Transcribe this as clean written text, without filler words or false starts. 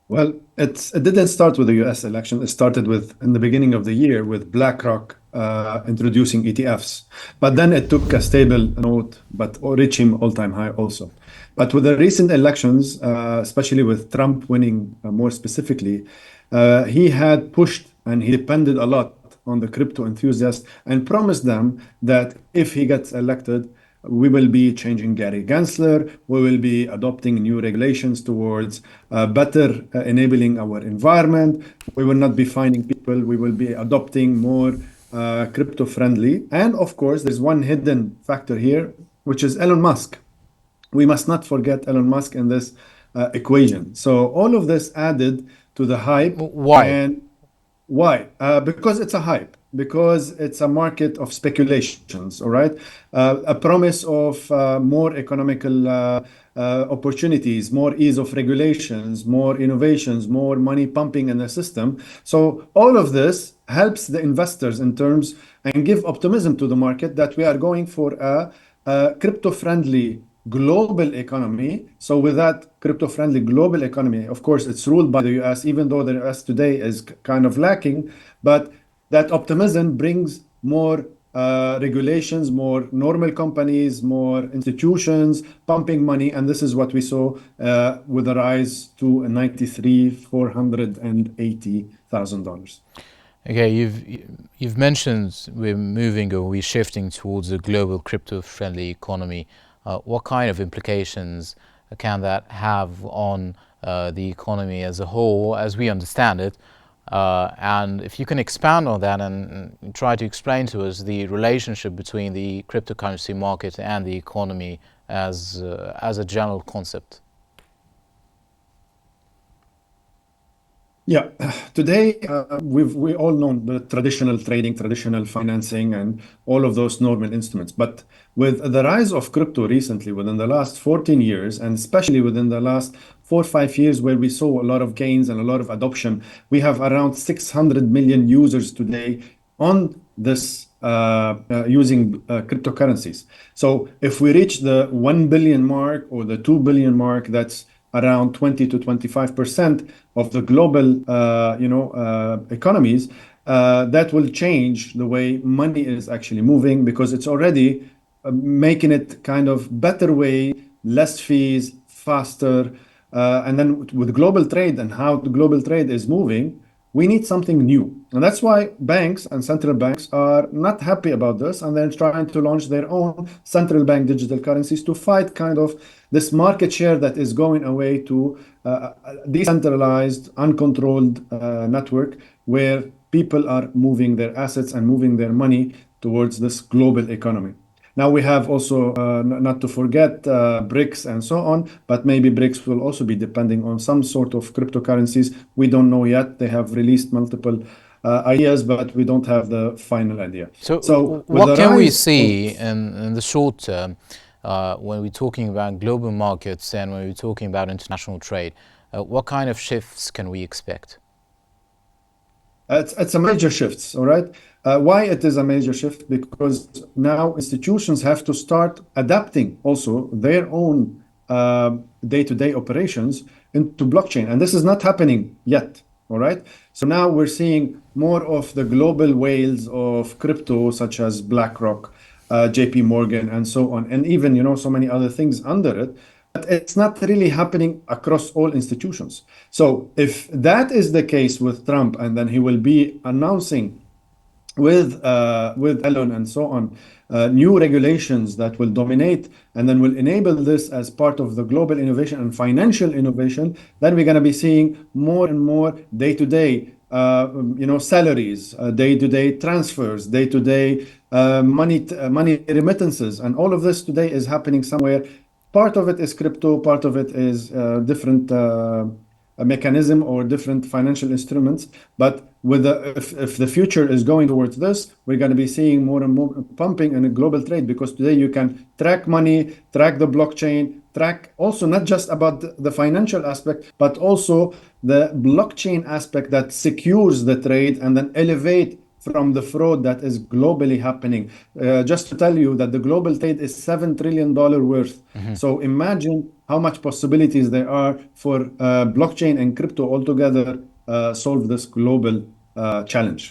Well, it didn't start with the US election. It started with in the beginning of the year with BlackRock introducing ETFs. But then it took a stable note, but reaching all-time high also. But with the recent elections, especially with Trump winning more specifically, he had pushed and he depended a lot on the crypto enthusiasts and promised them that if he gets elected, we will be changing Gary Gensler. We will be adopting new regulations towards better enabling our environment. We will not be finding people. We will be adopting more crypto friendly. And of course, there's one hidden factor here, which is Elon Musk. We must not forget Elon Musk in this equation. So all of this added to the hype. Why? And why? Because it's a hype, because it's a market of speculations, all right? A promise of more economical opportunities, more ease of regulations, more innovations, more money pumping in the system. So all of this helps the investors in terms and give optimism to the market that we are going for a crypto-friendly global economy. So with that crypto-friendly global economy, of course, it's ruled by the US, even though the US today is kind of lacking, but that optimism brings more regulations, more normal companies, more institutions pumping money. And this is what we saw with the rise to 93, $480,000. Okay, you've mentioned we're moving or we're shifting towards a global crypto-friendly economy. What kind of implications can that have on the economy as a whole, as we understand it? And if you can expand on that and try to explain to us the relationship between the cryptocurrency market and the economy as a general concept. Yeah, today we all know the traditional trading, traditional financing, and all of those normal instruments. But with the rise of crypto recently, within the last 14 years, and especially within the last 4 or 5 years, where we saw a lot of gains and a lot of adoption, we have around 600 million users today on this using cryptocurrencies. So if we reach the 1 billion mark or the 2 billion mark, that's around 20 to 25% of the global, economies. That will change the way money is actually moving because it's already making it kind of better way, less fees, faster. And then with global trade and how the global trade is moving, we need something new. And that's why banks and central banks are not happy about this. And they're trying to launch their own central bank digital currencies to fight kind of this market share that is going away to a decentralized, uncontrolled network where people are moving their assets and moving their money towards this global economy. Now we have also, not to forget, BRICS and so on, but maybe BRICS will also be depending on some sort of cryptocurrencies. We don't know yet. They have released multiple ideas, but we don't have the final idea. So So with what the can we rise of, see in the short term when we're talking about global markets and when we're talking about international trade? What kind of shifts can we expect? it's a major shift, all right? Why it is a major shift? Because now institutions have to start adapting also their own day-to-day operations into blockchain. And this is not happening yet, all right? So now we're seeing more of the global whales of crypto, such as BlackRock, JP Morgan, and so on, and even, so many other things under it. But it's not really happening across all institutions. So if that is the case with Trump, and then he will be announcing with Elon and so on, new regulations that will dominate and then will enable this as part of the global innovation and financial innovation, then we're going to be seeing more and more day-to-day, salaries, day-to-day transfers, day-to-day money remittances, and all of this today is happening somewhere. Part of it is crypto, part of it is different a mechanism or different financial instruments. But if the future is going towards this, we're going to be seeing more and more pumping in a global trade because today you can track money, track the blockchain, track also not just about the financial aspect, but also the blockchain aspect that secures the trade and then elevate from the fraud that is globally happening. Just to tell you that the global trade is $7 trillion worth. So imagine how much possibilities there are for blockchain and crypto altogether solve this global challenge.